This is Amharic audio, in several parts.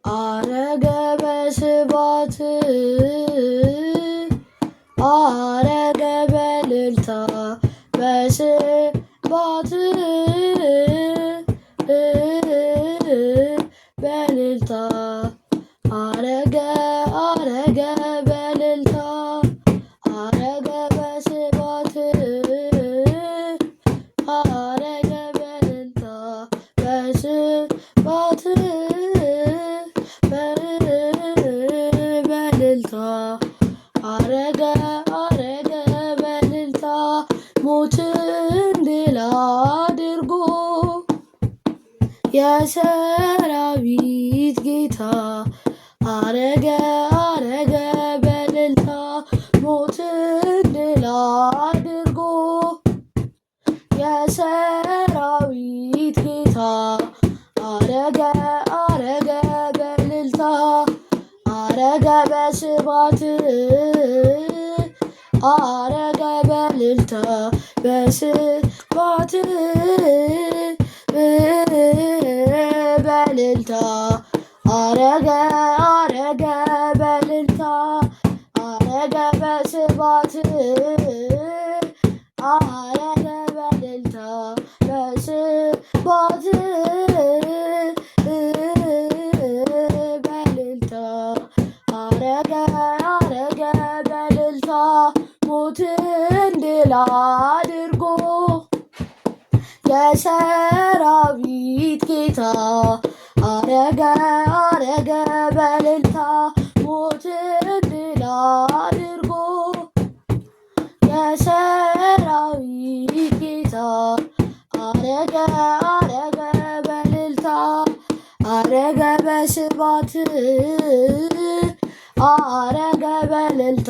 አረገ በስባት አረገ በእልልታ በስባት በእልልታ አረገ አረገ በእልልታ አረገ በስባት አረገ በእልልታ በስባት በእልልታ አረገ አረገ በእልልታ ሞትን ድል አድርጎ የሰራዊት ጌታ አረገ አረገ በእልልታ ሞትን ድል አድርጎ የሰራዊት ጌታ አረገ አረገ በእልልታ አረገ በስባት አረገ በእልልታ በስባት በእልልታ አረገ አረገ በእልልታ አረገ በስባት አረገ በእልልታ በስባት በእልልታ አረገ አረገ በእልልታ ሞትን ድል አድርጎ የሰራዊት ጌታ አረገ አረገ በእልልታ ሞትን ድል አድርጎ የሰራዊት ጌታ አረገ አረገ በእልልታ አረገ በስባት አረገ በእልልታ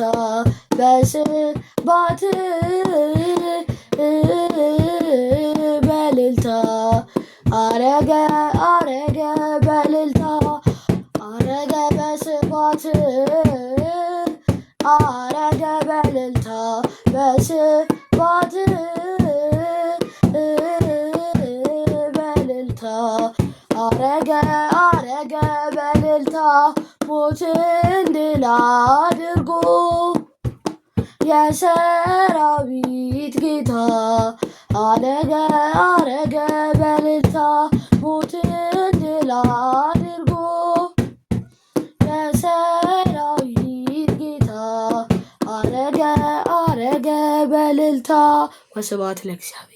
በስባት በእልልታ አረገ አረገ በእልልታ አረገ በስባት አረገ በእልልታ በስባት በእልልታ አረገ አረገ በእልልታ ሞትን ድል አድርጎ የሰራዊት ጌታ አረገ አረገ በእልልታ ሞትን ድል አድርጎ የሰራዊት ጌታ አረገ አረገ በእልልታ። ወስብሐት ለእግዚአብሔር።